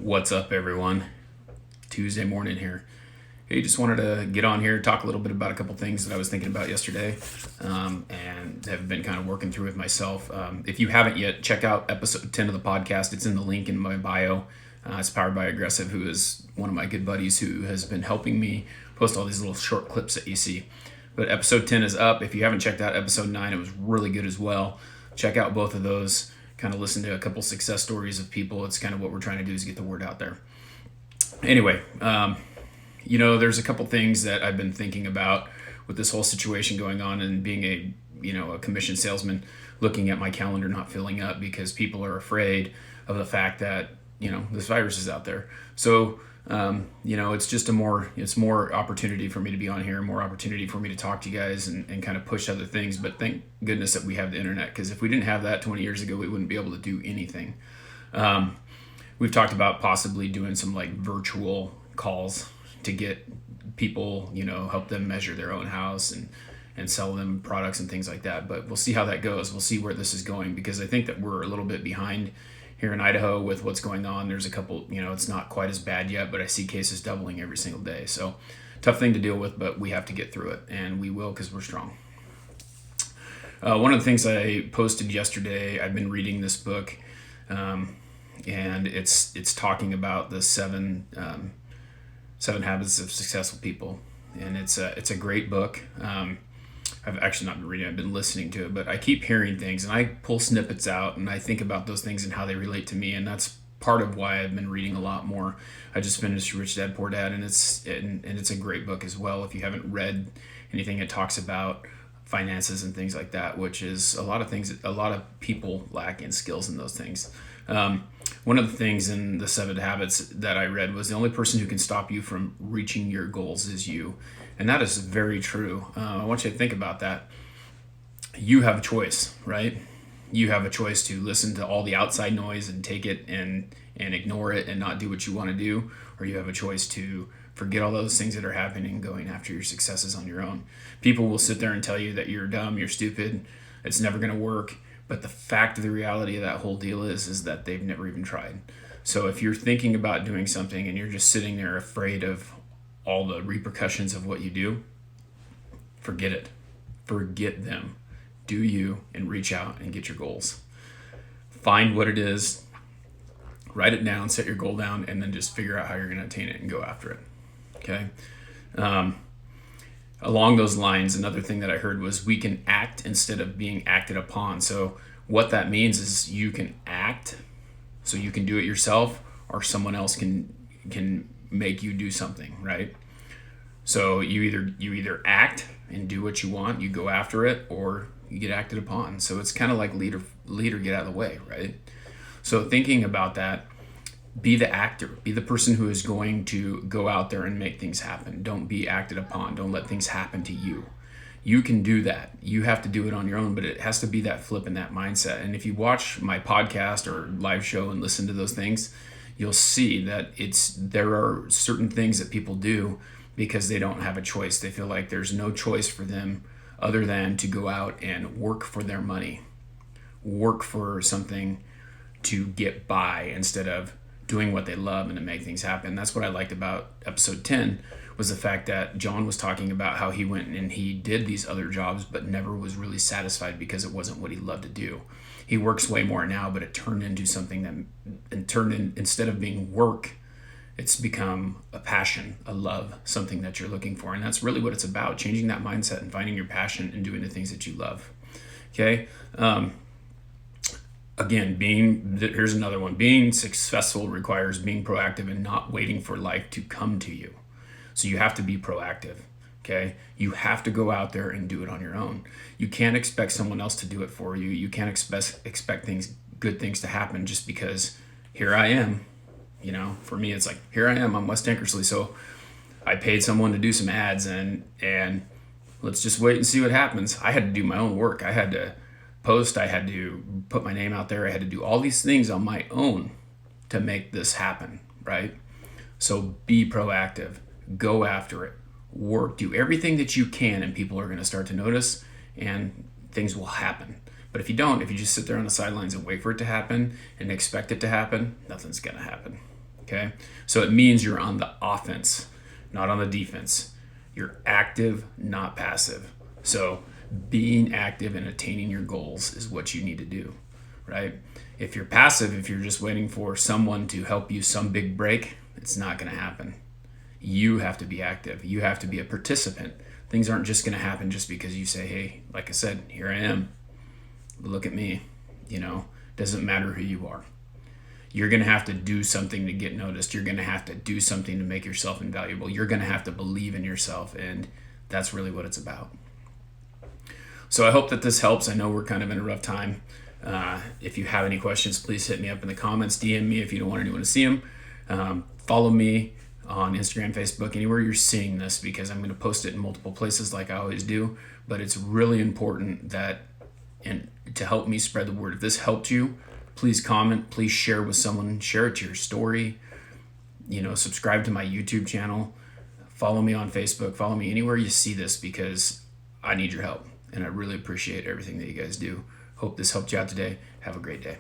What's up, everyone? Tuesday morning here. Hey, just wanted to get on here, talk a little bit about a couple things that I was thinking about yesterday, and have been kind of working through with myself. If you haven't yet, check out episode 10 of the podcast. It's in the link in my bio. It's powered by Aggressive, who is one of my good buddies who has been helping me post all these little short clips that you see. But episode 10 is up. If you haven't checked out episode 9, it was really good as well. Check out both of those. Kind of listen to a couple success stories of people. It's kind of what we're trying to do is get the word out there. Anyway, there's a couple things that I've been thinking about with this whole situation going on and being a commission salesman, looking at my calendar not filling up because people are afraid of the fact that, this virus is out there. So, it's just it's more opportunity for me to be on here, more opportunity for me to talk to you guys and kind of push other things. But thank goodness that we have the internet, because if we didn't have that 20 years ago, we wouldn't be able to do anything. We've talked about possibly doing some like virtual calls to get people, help them measure their own house and sell them products and things like that. But we'll see how that goes. We'll see where this is going, because I think that we're a little bit behind here in Idaho with what's going on. There's a couple, it's not quite as bad yet, but I see cases doubling every single day. So tough thing to deal with, but we have to get through it, and we will, because we're strong. One of the things I posted yesterday, I've been reading this book, and it's talking about the seven habits of successful people, and it's a great book. I've actually not been reading it, I've been listening to it, but I keep hearing things and I pull snippets out and I think about those things and how they relate to me, and that's part of why I've been reading a lot more. I just finished Rich Dad Poor Dad, and it's a great book as well. If you haven't read anything, it talks about finances and things like that, which is a lot of things a lot of people lack in skills in those things. One of the things in the 7 habits that I read was the only person who can stop you from reaching your goals is you. And that is very true. I want you to think about that. You have a choice, right? You have a choice to listen to all the outside noise and take it and ignore it and not do what you want to do. Or you have a choice to forget all those things that are happening, going after your successes on your own. People will sit there and tell you that you're dumb, you're stupid, it's never going to work. But the fact of the reality of that whole deal is that they've never even tried. So if you're thinking about doing something and you're just sitting there afraid of all the repercussions of what you do, forget it. Forget them. Do you, and reach out and get your goals. Find what it is, write it down, set your goal down, and then just figure out how you're going to attain it and go after it. Okay? Along those lines, another thing that I heard was we can act instead of being acted upon. So what that means is you can act, so you can do it yourself, or someone else can make you do something, right? So you either act and do what you want, you go after it, or you get acted upon. So it's kind of like leader get out of the way, right? So thinking about that, be the actor, be the person who is going to go out there and make things happen. Don't be acted upon. Don't let things happen to you. You can do that. You have to do it on your own, but it has to be that flip and that mindset. And if you watch my podcast or live show and listen to those things, you'll see that there are certain things that people do because they don't have a choice. They feel like there's no choice for them other than to go out and work for their money, work for something to get by instead of doing what they love and to make things happen. That's what I liked about episode 10, was the fact that John was talking about how he went and he did these other jobs but never was really satisfied because it wasn't what he loved to do. He works way more now, but it turned into something instead of being work, it's become a passion, a love, something that you're looking for. And that's really what it's about, changing that mindset and finding your passion and doing the things that you love. Okay? Again, here's another one. Being successful requires being proactive and not waiting for life to come to you. So you have to be proactive, okay? You have to go out there and do it on your own. You can't expect someone else to do it for you. You can't expect good things to happen just because here I am. For me, it's like, here I am, I'm Wes Tankersley. So I paid someone to do some ads and let's just wait and see what happens. I had to do my own work. I had to post, I had to put my name out there, I had to do all these things on my own to make this happen, right? So be proactive, go after it, work, do everything that you can, and people are going to start to notice and things will happen. But if you just sit there on the sidelines and wait for it to happen and expect it to happen, nothing's going to happen. Okay. So it means you're on the offense, not on the defense. You're active, not passive. So being active and attaining your goals is what you need to do, right? If you're passive, if you're just waiting for someone to help you some big break, it's not going to happen. You have to be active. You have to be a participant. Things aren't just going to happen just because you say, hey, like I said, here I am. Look at me. Doesn't matter who you are. You're going to have to do something to get noticed. You're going to have to do something to make yourself invaluable. You're going to have to believe in yourself. And that's really what it's about. So I hope that this helps. I know we're kind of in a rough time. If you have any questions, please hit me up in the comments. DM me if you don't want anyone to see them. Follow me on Instagram, Facebook, anywhere you're seeing this, because I'm going to post it in multiple places like I always do. But it's really important that, and to help me spread the word, if this helped you, please comment, please share with someone, share it to your story, subscribe to my YouTube channel, follow me on Facebook, follow me anywhere you see this, because I need your help. And I really appreciate everything that you guys do. Hope this helped you out today. Have a great day.